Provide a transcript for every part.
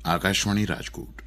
आकाशवाणी राजकोट।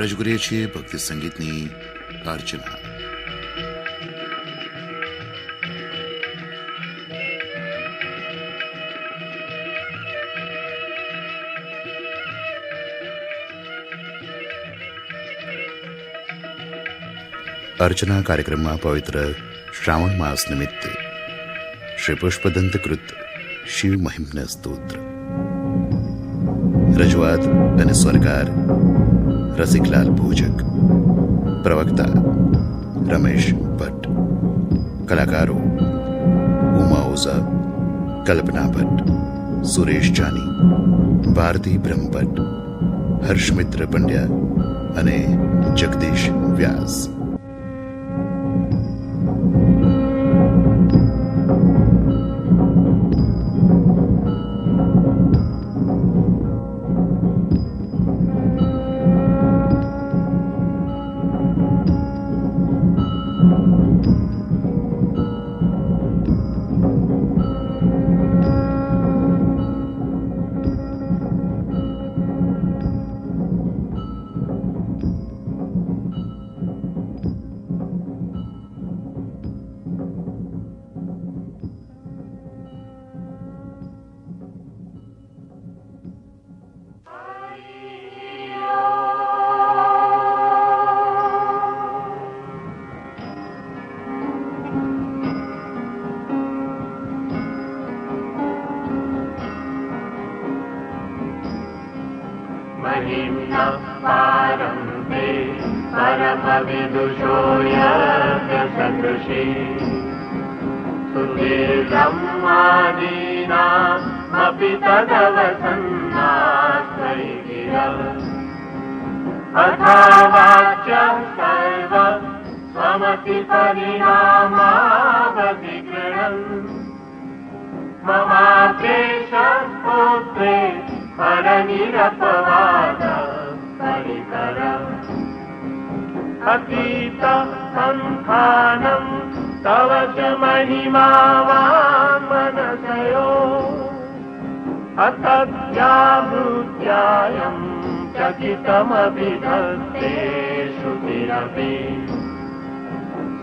રજૂ કરીએ છીએ ભક્તિ સંગીતની અર્ચના। अर्चना कार्यक्रम में पवित्र श्रावण मास निमित्ते श्री पुष्पदंत कृत शिव महिम्न स्तोत्र रजूआत अने स्वरकार रसिकलाल भोजक, प्रवक्ता रमेश भट्ट, कलाकारों उमा ओझा, कल्पना भट्ट, सुरेश जानी, भारती ब्रह्मभट्ट, हर्षमित्र पंड्या अने जगदीश व्यास। परमविदुषो यज्ञसदृशी सुधीर्ब्रह्मादीनामपि तदवसन्नास्त्रैगिरः अथावाच्यः सर्व स्वमति परिणामावधिगृह्णन् ममाप्येषस्तोत्रे हरनिरपवाद परिकर अतीत संस्थानं तव च महिमा वाङ्मनसयो अतद्व्याहृत्यायं चकितमभिधत्ते श्रुतिरपि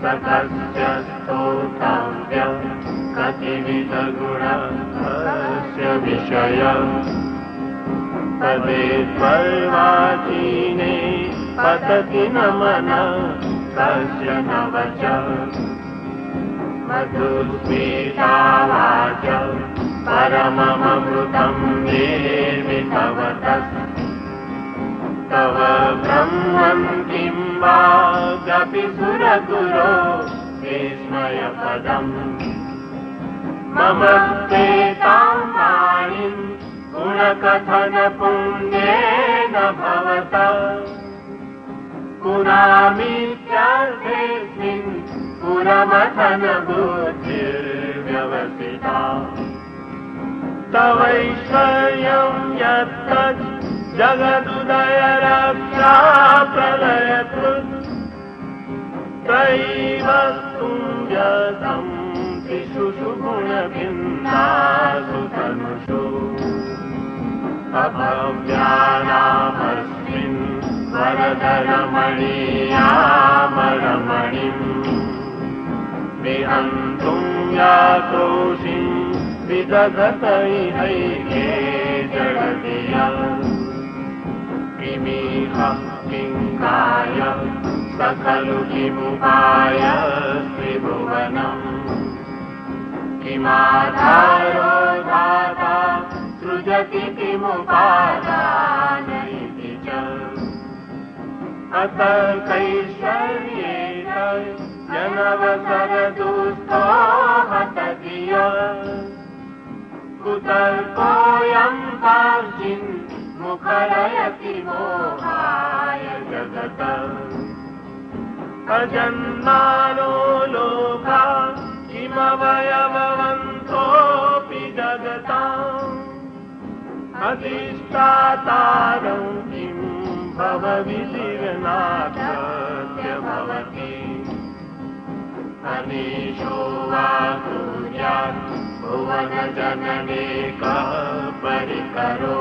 सकस्य स्तोतव्यं कतिविधगुणस्य विषयः तदेतर्वाचीने पतति न मनः कस्य न वचः मधुस्मितावाच परममृतं निर्मितवतः तव ब्रह्मन् किं वा गपि सुरगुरो विस्मयपदम् मम स्तेतां वाणीं गुणकथन पुण्येन भवता पुरामित्यर्थेऽस्मिन् पुरमथन बुद्धिर्व्यवसिता तवैश्वर्यं यत्तत् जगदुदय रक्षा प्रलयकृत् त्रयीवस्तुं व्यतं त्रिषु गुणभिन्नासु तनुषु अभव्यानामस्मिन् वरदरमणीयामरमणिम् विहन्तुं यातोषिं विदधतैहैके जगतिया किमिह किङ्काय सकलु किमुपाय त्रिभुवनम् किमाधारो दाता सृजति किमुपादानैति च अतर्कैश्वर्येण जनवसरदुस्थो हतति सर्पोऽयं कार्चिन् मुखरयति मोहाय जगत अजन्मानो लोका किमवयववन्तोऽपि जगताम् अधिष्ठातारं किं भवविधिर्नाथस्य भवति अनीशो वा कुर्यात् भुवनजनने कः परिकरो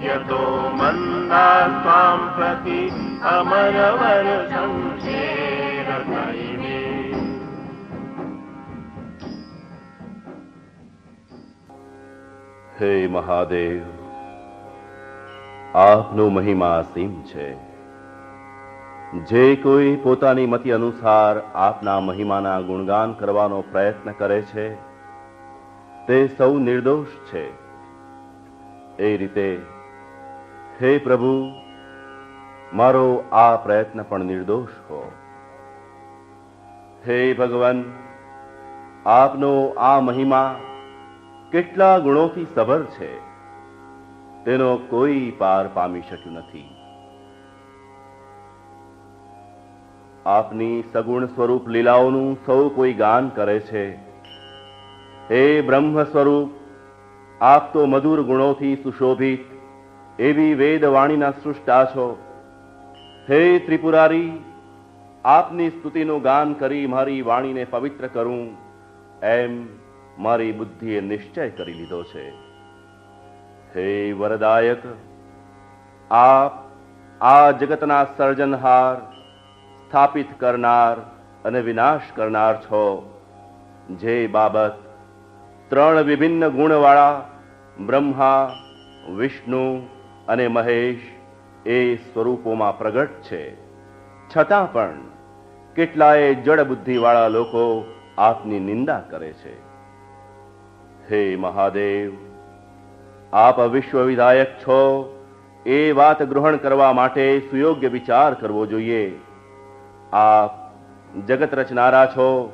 यतो मन्दा त्वां प्रति अमरवर संशेरतैमे। હે મહાદેવ, આપનો મહિમા અસીમ છે. જે કોઈ પોતાની મતિ અનુસાર આપના મહિમાના ગુણગાન કરવાનો પ્રયત્ન કરે છે તે સૌ નિર્દોષ છે. એ રીતે હે પ્રભુ, મારો આ પ્રયત્ન પણ નિર્દોષ હો. હે ભગવાન, આપનો આ મહિમા કેટલા ગુણોથી સભર છે તેનો કોઈ પાર પામી શક્યું નથી. આપની સગુણ સ્વરૂપ લીલાઓનું સૌ કોઈ ગાન કરે છે. હે બ્રહ્મ સ્વરૂપ, આપ તો મધુર ગુણોથી સુશોભિત એવી વેદવાણીના સૃષ્ટા છો. હે ત્રિપુરારી, આપની સ્તુતિનું ગાન કરી મારી વાણીને પવિત્ર કરું એમ મારી બુદ્ધિએ નિશ્ચય કરી લીધો છે. હે વરદાયક, આપ આ જગતના સર્જનહાર, સ્થાપિત કરનાર અને વિનાશ કરનાર છો. જે બાબત ત્રણ વિભિન્ન ગુણવાળા બ્રહ્મા, વિષ્ણુ અને મહેશ એ સ્વરૂપોમાં પ્રગટ છે, છતાં પણ કેટલાય જડ બુદ્ધિવાળા લોકો આપની નિંદા કરે છે. હે મહાદેવ, આપ વિશ્વ વિધાયક છો એ વાત ગ્રહણ કરવા માટે સુયોગ્ય વિચાર કરવો જોઈએ. આપ જગત રચનારા છો,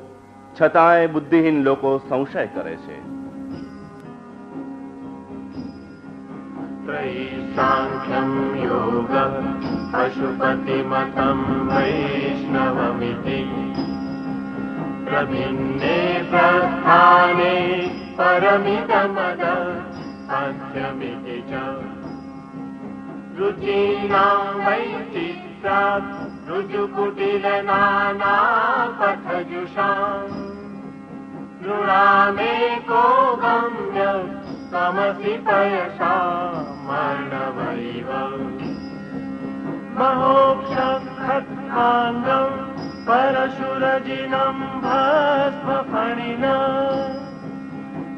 છતાંય બુદ્ધિહીન લોકો સંશય કરે છે. સાંખ્યમ યોગ પશુપતિમતમ વૈષ્ણવમિતિ પ્રભિન્ને પ્રસ્થાને પરમિતમદ મધ્યમિતિ ચ રુચિનાં વૈચિત્રાत् ऋजुकुटिलनानापथजुषाम् नृणामेको गम्य तमसि पयसामर्णवैव महोक्षखत्माङ्गम् परशुरजिनं भस्मफणिना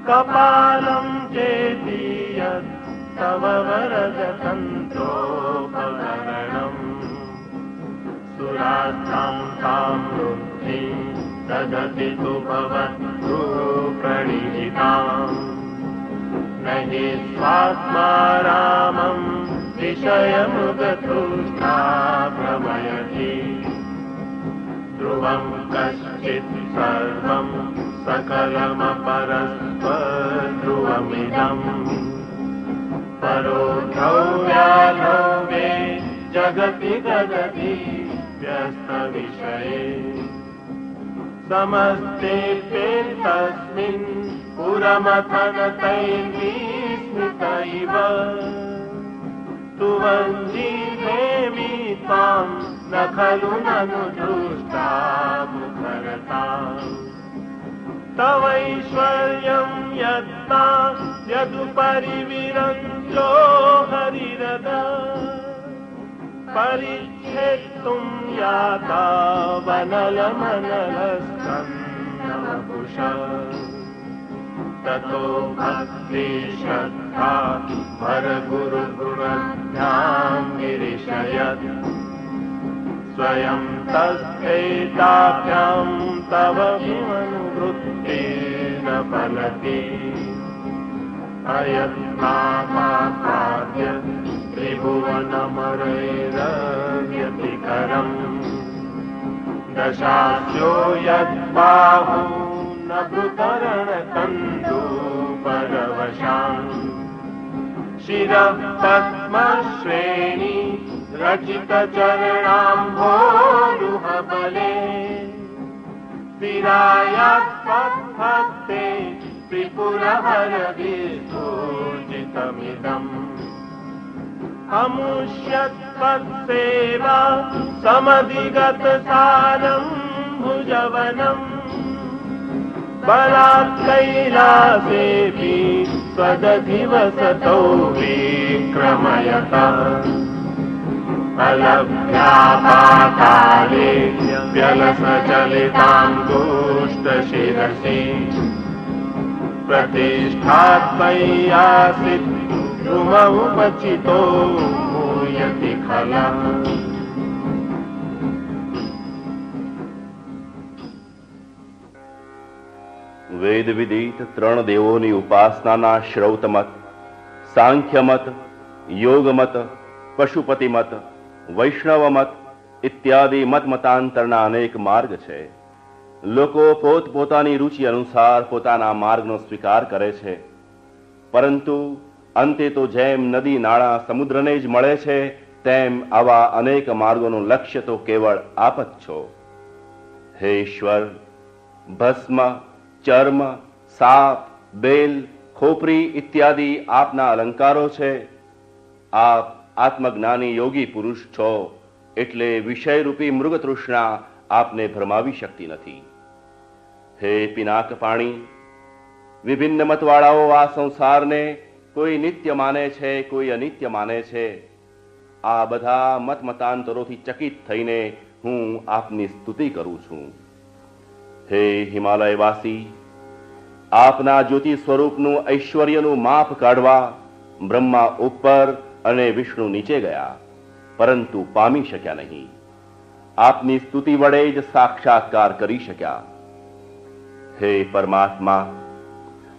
कपालं चेति यत् तव वरदतन्त्रोपकरणम् सुरात्रां तां वृद्धिं ददति तु भवतु प्रणिहिताम् न हि स्वात्मा रामं विषयमुगतुष्टा भ्रमयति ध्रुवं कश्चित् सर्वं सकलमपरस्त्वध्रुवमिदम् परो ध्रुव्याध्रुवे जगति ददति व्यस्तविषये समस्तेऽप्येतस्मिन् पुरमथनतैर्विस्मृत इव तुवञ्जीवेमि त्वां न खलु ननु दृष्टा मुखरता तवैश्वर्यं यत्ता यदुपरिविरञ्चो हरिरदा परिच्छेत्तुं याता वनलमनलस्कन्दवपुष ततो भक्ति श्रद्धा भरगुरुगुणध्यां गिरिशयत् स्वयं तस्थैताभ्यां तव किमनुवृत्तिर्न फलति अयत्नापाद्य त्रिभुवनमरैरव्यतिकरम् दशास्यो यद्बाहू न भृतरणकन्दूपर वशान् शिरः पद्मश्रेणी रचितचरणाम्भोरुहबले स्थिरायात्मद्भक्ते त्रिपुरहरविस्फूर्जितमिदम् अमुष्यत्वत्सेवा समधिगतसारं भुजवनम् बलात् कैलासेऽपि स्वदधिवसतो विक्रमयता अलभ्या पाताले व्यलसचलितां दुष्टशिरसि प्रतिष्ठात्मय्यासीत् ध्रुवमुपचितो भूयति खलम् વેદ વિદિત ત્રણ દેવોની ઉપાસનાના શ્રૌતમત, સાંખ્યમત, યોગમત, પશુપતિમત, વૈષ્ણવમત ઇત્યાદિ મતમતાંતરના અનેક માર્ગ છે. લોકો પોતપોતાની રુચિ અનુસાર પોતાના માર્ગનો સ્વીકાર કરે છે, પરંતુ અંતે તો જેમ નદી નાળા સમુદ્રને જ મળે છે તેમ આવા અનેક માર્ગોનું લક્ષ્ય તો કેવળ આપ જ છો. હે ઈશ્વર, ભસ્મ, ચર્મ, સાપ, બેલ, ખોપરી ઇત્યાદિ આપના અલંકારો છે. આપ આત્મજ્ઞાની યોગી પુરુષ છો, એટલે વિષયરૂપી મૃગતૃષ્ણા આપને ભરમાવી શકતી નથી. હે પિનાક પાણી, વિભિન્ન મતવાળાઓ આ સંસારને કોઈ નિત્ય માને છે, કોઈ અનિત્ય માને છે. આ બધા મતમતાંતરોથી ચકિત થઈને હું આપની સ્તુતિ કરું છું. હે હિમાલયવાસી, આપના જ્યોતિ સ્વરૂપનું ઐશ્વર્યનું માપ કાઢવા બ્રહ્મા ઉપર અને વિષ્ણુ નીચે ગયા, પરંતુ પામી શક્યા નહીં. આપની સ્તુતિ વડે જ સાક્ષાત્કાર કરી શક્યા. હે પરમાત્મા,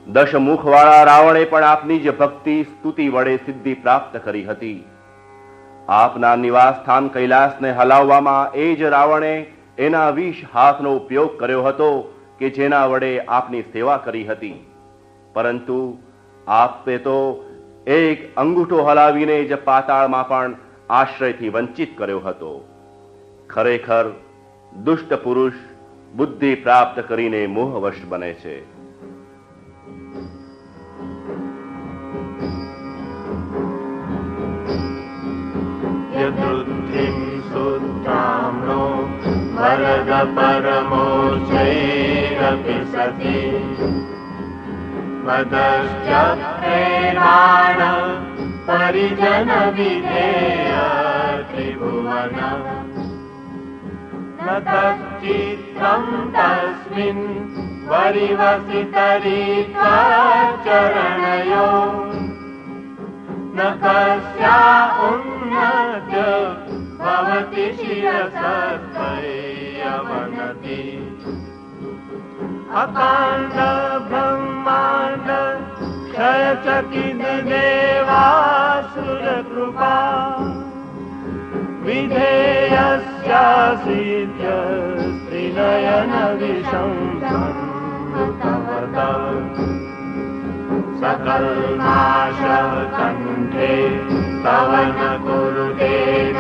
દશમુખવાળા રાવણે પણ આપની જ ભક્તિ સ્તુતિ વડે સિદ્ધિ પ્રાપ્ત કરી હતી. આપના નિવાસ સ્થાન કૈલાસને હલાવવામાં એ જ રાવણે એના 20 હાથનો ઉપયોગ કર્યો હતો કે જેના વડે આપની સેવા કરી હતી, પરંતુ આપે તો એક અંગૂઠો હલાવીને જ પાતાળમાં પણ આશ્રયથી વંચિત કર્યો હતો. ખરેખર દુષ્ટ પુરુષ બુદ્ધિ પ્રાપ્ત કરીને મોહવશ બને છે. यदृद्धिं सुताम्नो वरद परमोच्चैरपि सति मदश्च प्रेमाण परिजन विधेय त्रिभुवन न कश्चित्तं तस्मिन् वरिवसितरीत्वा चरणयो न कस्या उन्नत भवति शिरसत्वयवनति अकाण्ड ब्रह्माण्ड क्षयचकित देवासुर कृपा विधेयस्यासीत्य श्रीनयन विशंसमृतवत सकलनाशकण्ठे तव न कुरुते न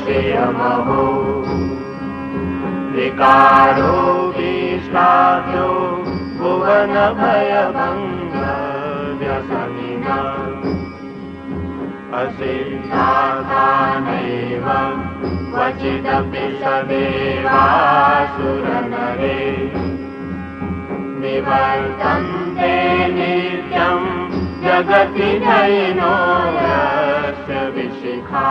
श्रियमहो विकारो विश्राव्यो भुवन भयभङ्ग व्यसनिन असिद्धानैव क्वचिदपि सदेवासुरनरे निवर्तन्ते नित्यं जगति नयनो यस्य विशिखा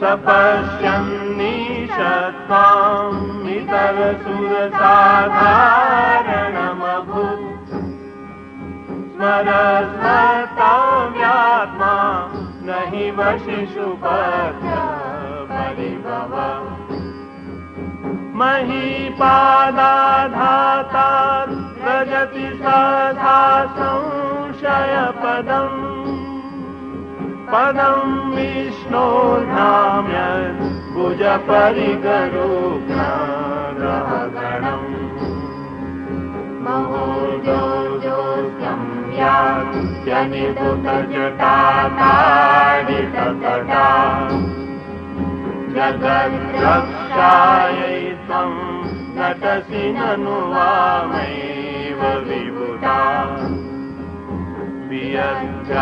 सपश्यन्निशत्वाम् इतरसुरसाधारणमभूत् स्मरस्मर्तव्यात्मा न हि वशिषुपत्य परिभव महीपादाधाता व्रजति सहसा संशयपदम् पदं विष्णोर्धाम्यत् भुजपरिगरुग्रहगणम् महोजोजोऽस्य संयात्यनिभृतजटाताडिततटा जगद्रक्षायै त्वं नटसि ननु वामैव विभुता वियज्ञापितारा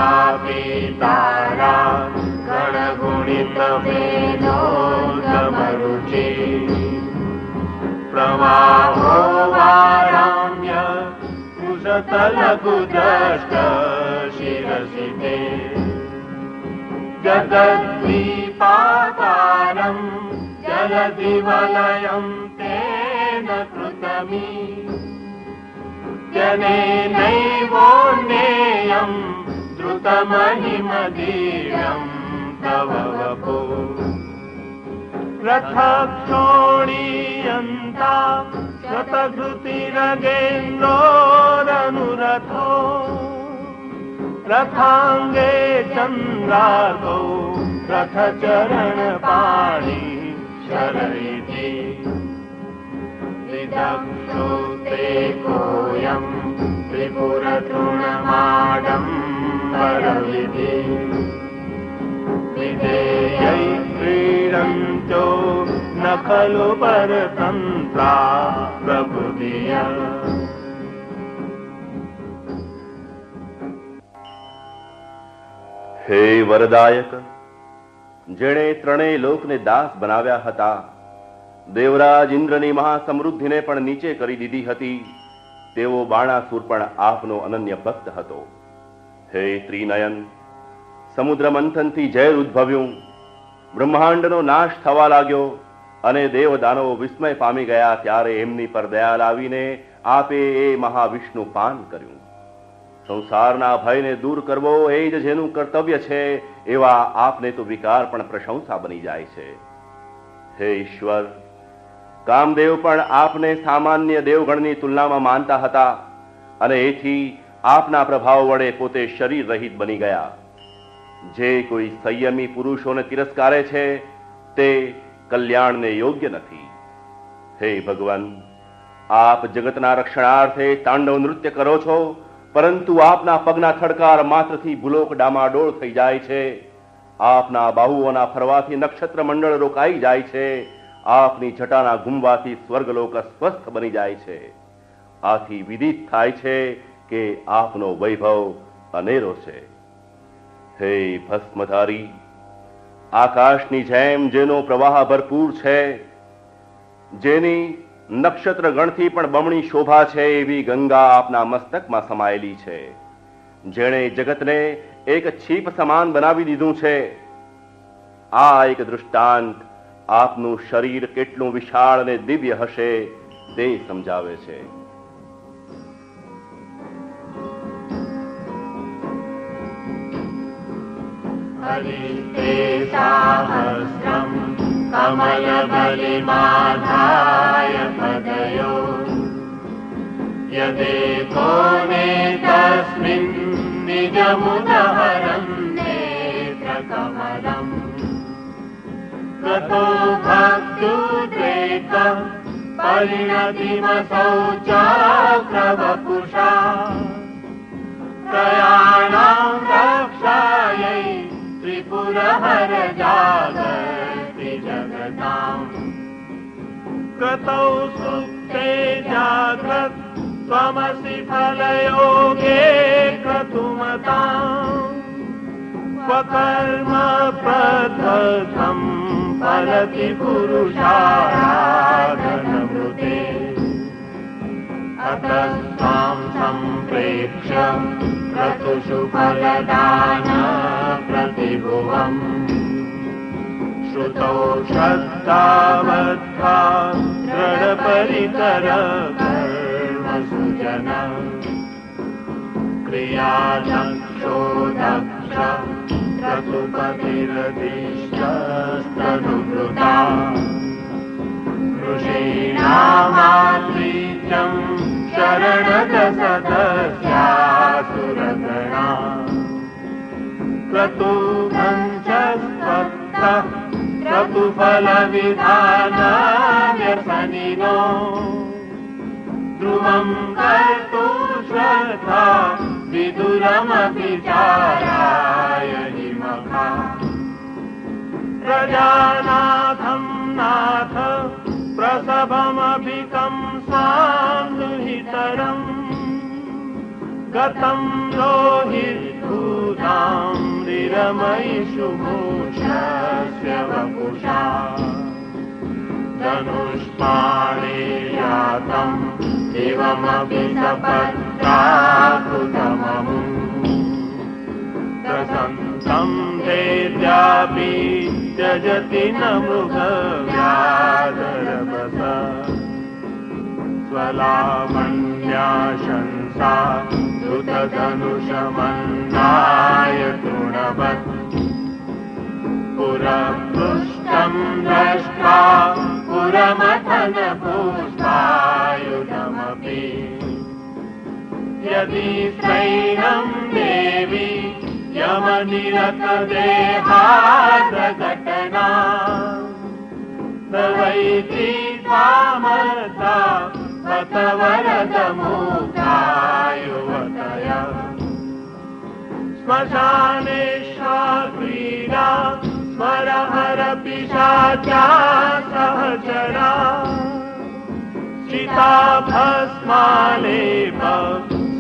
गणगुणितवेदोदमरुचि प्रवाहो वाराम्य कुशतलकुदष्ट शिरसि ते जगद्दीपाकारं जलधिवलयं तेन कृतमी जनेनैवोन्नेयं द्रुतमहिमदीर्यं तव वपो रथक्षोणीयन्ता शतघृतिरगेन्द्रोरनुरथो रथाङ्गे चन्द्रार्कौ रथचरणपाणि शरयति विदक्षो ते कोऽयं त्रिपुरतृणमाडम्बरविधि विधेयै क्रीडन्तो न खलु परतन्त्रा प्रभुधिया હે વરદાયક, જેણે ત્રણેય લોકને દાસ બનાવ્યા હતા, દેવરાજ ઇન્દ્રની મહાસમૃદ્ધિને પણ નીચે કરી દીધી હતી, તેવો બાણાસુર પણ આપનો અનન્ય ભક્ત હતો. હે ત્રિનયન, સમુદ્ર મંથનથી ઝેર ઉદ્ભવ્યું, બ્રહ્માંડનો નાશ થવા લાગ્યો અને દેવદાનવો વિસ્મય પામી ગયા, ત્યારે એમની પર દયા લાવીને આપે એ મહાવિષ્ણુ પાન કર્યું. સંસારના ભયને દૂર કરવો એ જ જેનું કર્તવ્ય છે, એવા આપને તો વિકાર પણ પ્રશંસા બની જાય છે. હે ઈશ્વર, કામદેવ પણ આપને સામાન્ય દેવગણની તુલનામાં માનતા હતા અને એથી આપના પ્રભાવ વડે પોતે શરીર રહિત બની ગયા. જે કોઈ સંયમી પુરુષોને તિરસ્કારે છે તે કલ્યાણને યોગ્ય નથી. હે ભગવાન, આપ જગતના રક્ષણાર્થે તાંડવ નૃત્ય કરો છો, પરંતુ આપના પગના થડકાર માત્રથી ભૂલોક ડામાડોળ થઈ જાય છે. આપના બાહુઓના ફરવાથી નક્ષત્ર મંડળ રોકાઈ જાય છે. આપની જટાના ઘૂમવાથી સ્વર્ગલોક અસ્વસ્થ બની જાય છે. આથી વિદિત થાય છે કે આપનો વૈભવ અનેરો છે. હે ભસ્મધારી, આકાશની જેમ જેનો પ્રવાહ ભરપૂર છે, જેની નક્ષત્ર ગણથી પણ બમણી શોભા છે, એવી ગંગા આપના મસ્તકમાં સમાયેલી છે. જેણે જગતને એક છીપ સમાન બનાવી દીધું છે. આ એક દૃષ્ટાંત આપનું શરીર કેટલું વિશાળ અને દિવ્ય હશે તે સમજાવે છે. હરિતે સાહસ્રમ કમલબલિમાધાય પદયો યદેકોને તસ્મિન નિજમુદહરં નેત્રકમલં ગતો ભક્તુદ્રેક પરિણતિમસૌ ચક્રવપુષા પ્રયાણાં રક્ષાयै ત્રિપુરહર જાગર્તિ જગતાં કૃતૌ સુપ્તે જાગ્રત ત્વમસि ફલયોગે ક્રતુમતાં સ્વકર્મ પ્રથમ ફલતિ પુરુષારાધનમૃતે અતસ્ત્વાં સંપ્રેક્ષ્ય ક્રતુષુ ફલદાન પ્રતિભુવં શ્રુતૌ શ્રદ્ધાવત્તા દૃઢપરિકર કર્મસુ જન ક્રિયાદક્ષો દક્ષ ક્રતુપતિરધિષ્ઠસ્તનુવૃતા ऋषीणामात्रीचं शरणदशदस्यासुरगणा क्रतुभञ्चस्त्वत्तः क्रतुफलविधानव्यसनिनो ध्रुवं कर्तुं श्रद्धा विदुरमपि चाराय हिमखा प्रजानाथं नाथ प्रसभमभिकं सान्दुहितरम् गतं रोहितभूताम्रिरमयिषु मूषस्य वपुषा धनुष्पाणे यातम् एवमपि सपत्राकृतममुम् प्रसन्तं वेद्यापि त्यजति न मृगव्याधरवस स्वलावण्याशंसा धृतधनुषमन्नाय तृणवत् पुरपृष्ठं दृष्ट्वा पुरमथन पुष्पायुधमपि यदि सैनं देवी यमनिरतदेहाद्रघटना तवैति त्वामर्ता बत वरदमुखायुवतया श्मशानेश्वा क्रीडा स्मरहर पिशाचा सहचरा चिता भस्मालेप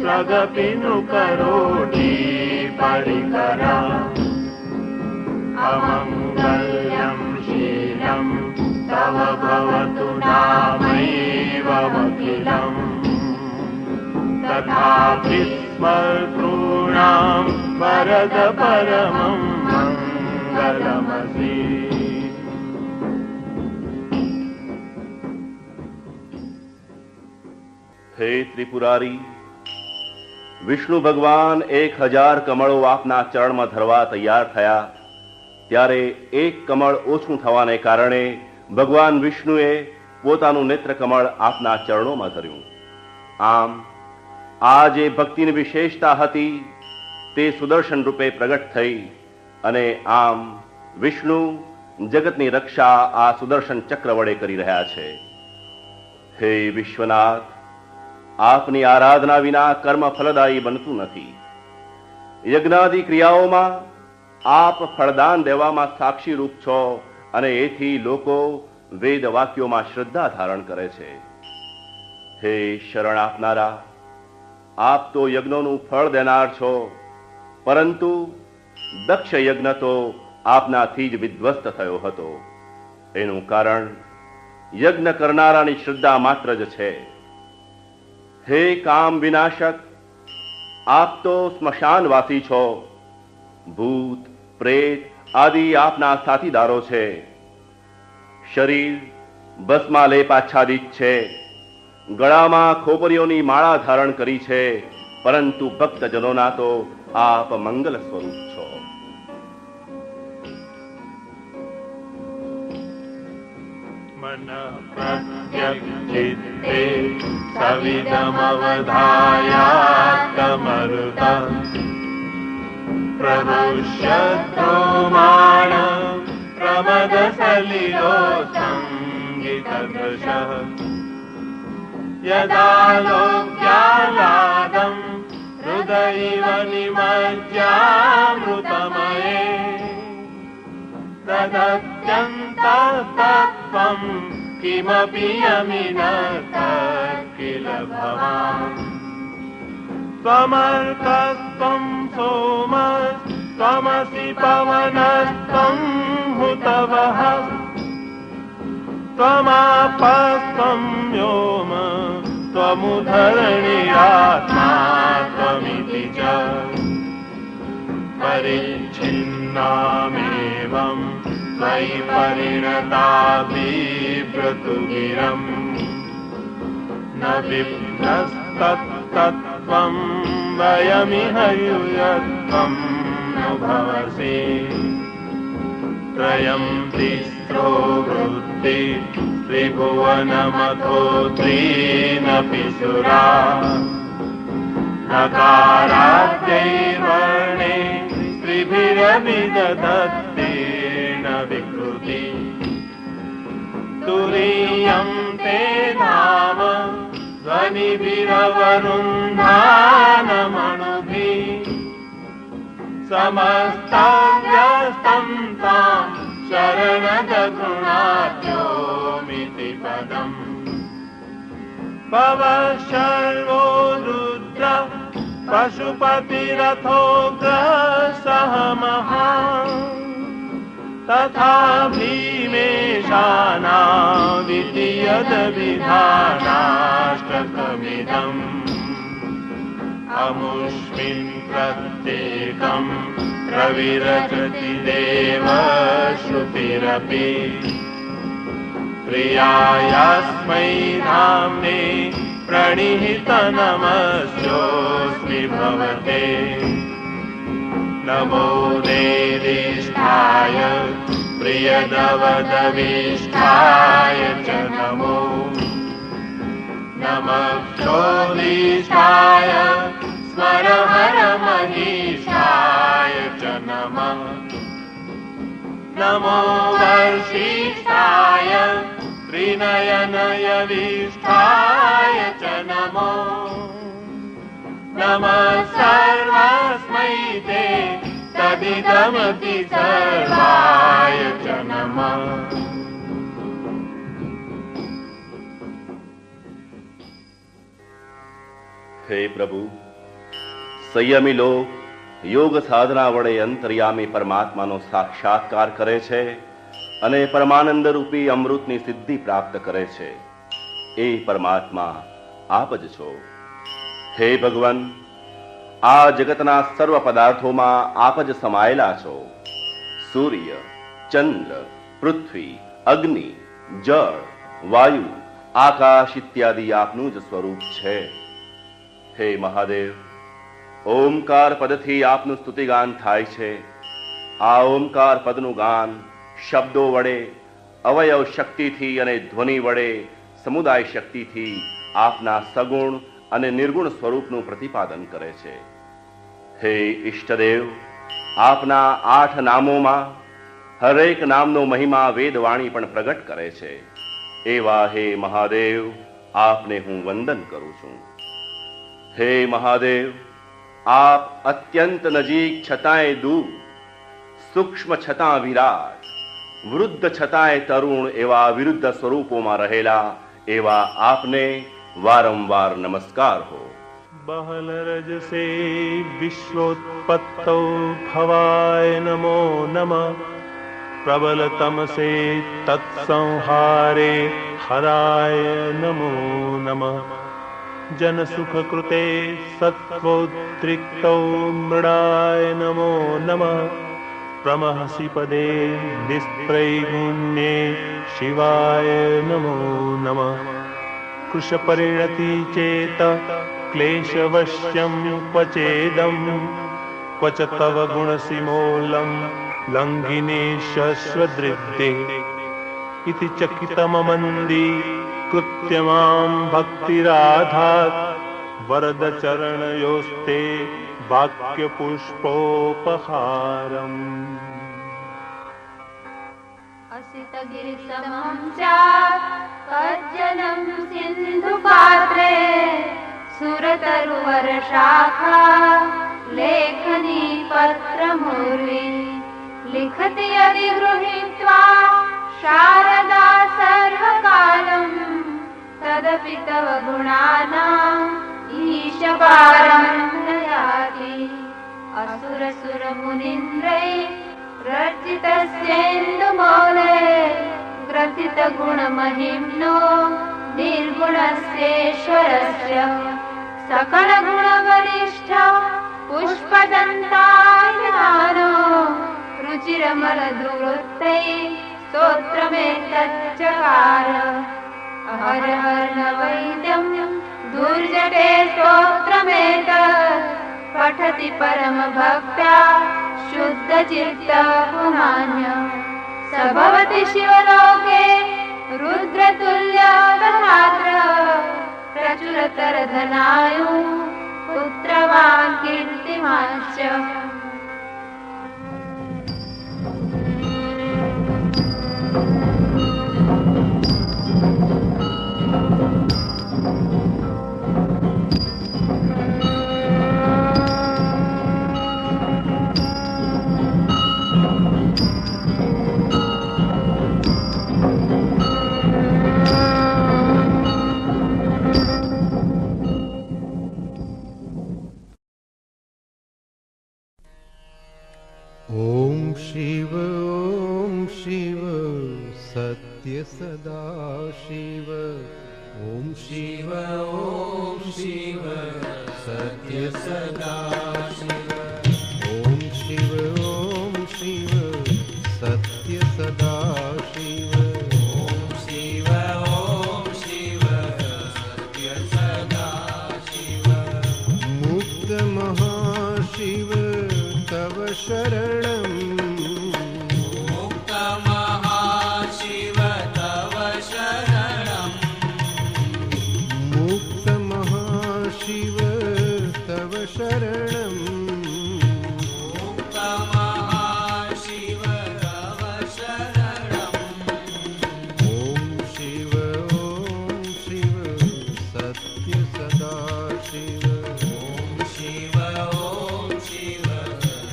स्रगपिनुकरोटी परिकरा अमङ्गल्यं शीलं तव भवतु नामैवमखिलम् तथापि स्मर्तॄणां वरद परमं मङ्गलमसि हे त्रिपुरारी, વિષ્ણુ ભગવાન 1000 કમળો આપના ચરણમાં ધરવા તૈયાર થયા ત્યારે એક કમળ ઓછું થવાને કારણે ભગવાન વિષ્ણુએ પોતાનું નેત્ર કમળ આપના ચરણોમાં ધર્યું. આમ આ જે ભક્તિની વિશેષતા હતી તે સુદર્શન રૂપે પ્રગટ થઈ અને આમ વિષ્ણુ જગતની રક્ષા આ સુદર્શન ચક્ર વડે કરી રહ્યા છે. હે વિશ્વનાથ, આપની આરાધના વિના કર્મ ફલદાયી બનતું નથી. યજ્ઞાદિ ક્રિયાઓમાં આપ ફળદાન દેવામાં સાક્ષી રૂપ છો અને એથી લોકો વેદ વાક્યોમાં શ્રદ્ધા ધારણ કરે છે. હે શરણ આપનારા, આપ તો યજ્ઞોનું ફળ દેનાર છો, પરંતુ દક્ષ યજ્ઞ તો આપનાથી જ વિધ્વસ્ત થયો હતો. એનું કારણ યજ્ઞ કરનારાની શ્રદ્ધા માત્ર જ છે. હે કામ વિનાશક, આપ તો સ્મશાનવાસી છો. ભૂત પ્રેત આદિ આપના સાથીદારો છે. શરીર ભસ્માલેપ આચ્છાદિત છે. ગળામાં ખોપરીઓની માળા ધારણ કરી છે, પરંતુ ભક્તજનોના તો આપ મંગલ સ્વરૂપ છો. मन प्रत्यक्षिते सविदमवधायात्तमरुतं प्रदुष्यद्रोमाण प्रमदसलिलो संगीतदृशः यदा लोक्यालादं हृदयैव निमज्जामृतमये तदत्यन्ततत्त्वं किमपि यमिनः किल भवान् त्वमर्कस्त्वं सोमस्त्वमसि पवनस्त्वं हुतवः त्वमापस्त्वं व्योम त्वमुधरणिरात्मा त्वमिति च परिच्छिन्नामेवं त्वयि परिणता बिभ्रतुगिरम् न बिभ्रस्तत्तत्त्वं वयमिह यूयत्वं नु भवसि त्रयं तिस्रो वृत्ति त्रिभुवनमथो त्रीनपि सुरा नकाराद्यैर्वर्णे त्रिभिरभिदधत्तेन विकृति तुरीयं ते धाम ध्वनिभिरवरुन्धानमणुभिः समस्तव्यस्तं तां शरणदगुणाढ्योमिति पदम् भवशर्वो रुद्र पशुपतिरथोग्रसः महान् तथा भीमेशानाविति यद्विधानाष्टकमिदम् अमुष्मिन् प्रत्येकं प्रविरचति देव श्रुतिरपि प्रियायास्मै धाम्ने प्रणिहितनमस्योऽस्मि भवते नमो देदिष्ठाय प्रियदवदविष्ठाय च नमो नमः क्षोदिष्ठाय स्मरहरमहीष्ठाय च नमः नमो वर्षिष्ठाय त्रिनयनयविष्ठाय च नमो नमः सर्वस्मै ते तदिदमति सर्वाय च नमः। હે પ્રભુ, સંયમી લોક યોગ સાધના વડે અંતર્યામી પરમાત્માનો સાક્ષાત્કાર કરે છે અને પરમાનંદ રૂપી અમૃતની સિદ્ધિ પ્રાપ્ત કરે છે. એ પરમાત્મા આપ જ છો. હે ભગવાન, આ જગતના સર્વ પદાર્થોમાં આપ જ સમાયેલા છો. સૂર્ય, ચંદ્ર, પૃથ્વી, અગ્નિ, જળ, વાયુ, આકાશ ઇત્યાદિ આપનું જ સ્વરૂપ છે. હે મહાદેવ, ઓમકાર પદથી આપનું સ્તુતિગાન થાય છે. આ ઓમકાર પદનું ગાન શબ્દો વડે, અવયવ શક્તિથી અને ધ્વનિ વડે, સમુદાય શક્તિથી આપના સગુણ અને નિર્ગુણ સ્વરૂપનું પ્રતિપાદન કરે છે. હે ઈષ્ટદેવ, આપના 8 નામોમાં હરેક નામનો મહિમા વેદવાણી પણ પ્રગટ કરે છે. એવા હે મહાદેવ, આપને હું વંદન કરું છું. હે મહાદેવ, આપ અત્યંત નજીક છતાંય દૂર, સૂક્ષ્મ છતાં વિરાટ, વૃદ્ધ છતાંય તરુણ એવા વિરુદ્ધ સ્વરૂપોમાં રહેલા એવા આપને વારંવાર નમસ્કાર હો. બહલરજસે વિશ્વોત્પત્તૌ ભવાય નમો નમઃ પ્રબલતમસે તત્સંહારે હરાય નમો નમઃ જનસુખકૃતે સત્વોદ્રિક્તૌ મૃડાય નમો નમઃ પ્રમહસી પદે નિસ્ત્રૈગુણ્યે શિવાય નમો નમઃ કૃશપરિણતિ ચેત ક્લેશવશ્યં ક્વચેદં ક્વચ તવ ગુણસિમોલં લંઘિનેશસ્વદૃદ્ધે ઇતિ ચકિતમમંદી કૃત્યમાં ભક્તિરાધાત વરદચરણયોસ્તે વાક્યપુષ્પોપહારમ. असितगिरिसमं स्यात् कज्जलं सिन्धुपात्रे सुरतरुवरशाखा लेखनी पत्रमुर्वी लिखति यदि गृहीत्वा शारदा सर्वकालं तदपि तव गुणानाम् ईशपारं नयाति. असुरसुरमुनीन्द्रैः रचितस्येन्दुमौले ग्रथितगुणमहिम्नो निर्गुणस्येश्वरस्य सकलगुणवरिष्ठ पुष्पदन्तायमानो रुचिरमलदुवृत्तैः स्तोत्रमेतच्चकार. हर हर नवैद्यं दुर्जटे स्तोत्रमेतत् पठति परमभक्त्या शुद्धचित्तः पुमान्य. स भवति शिवलोके रुद्रतुल्यप्रहात्रः प्रचुरतरधनायुः पुत्रवान् कीर्तिमांश्च. शिव सत्य सदा शिव ॐ शिव सत्य सदा शिव ॐ शिव सत्य सदा शिव ॐ शिव सत्य सदा शिव मुक्त महाशिव तव शरणं मुक्त महाशिव तव शरणं मुक्त महाशिव तव शरणं मुक्त महाशिव तव शरणं ॐ शिव सत्य सदा शिव ॐ शिव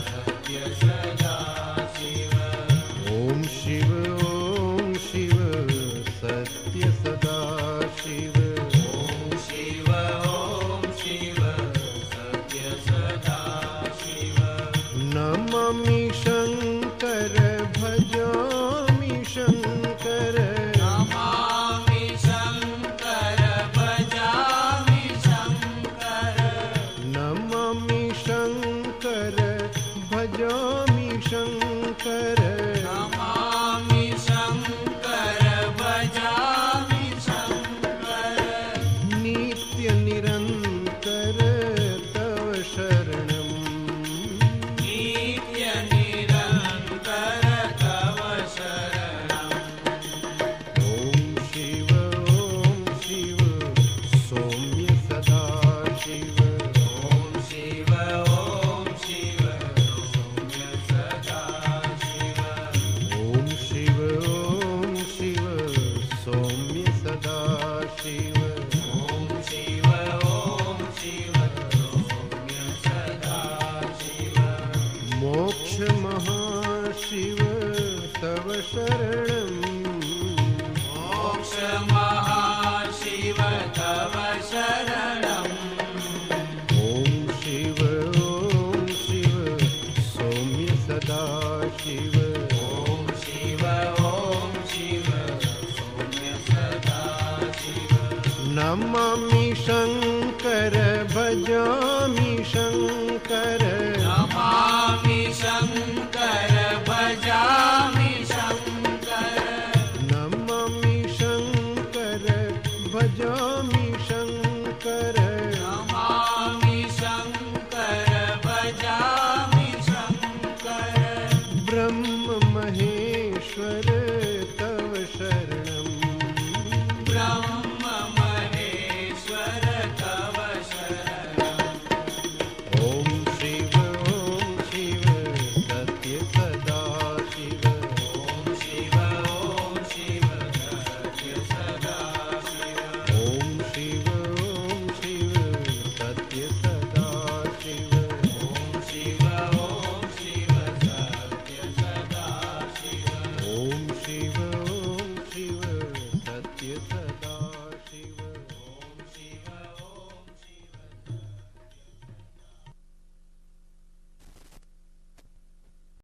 सत्य सदा शिव ॐ शिव सत्य सदा शिव ॐ शिव सत्य सदा शिव नमामि शंकर भजामि शंकर नमामि शंकर भजामि शंकर नमामि शंकर भजामि शंकर नमामि शंकर भजामि शंकर नित्य निरंतर तव शरणं नित्य निरंतर तव शरणं ॐ शिव सौम्य सदा शिव ॐ शिव सौम्य सदा शिव ॐ शिव सौम्य सदा शिव ॐ शिव सौम्य सदा शिव मोक्ष महाशिव तव शरणं मोक्ष महाशिव तव शरणं ॐ शिव सौम्य सदा शिव ॐ शिव सौम्य सदा शिव नमामि शंकर भजामि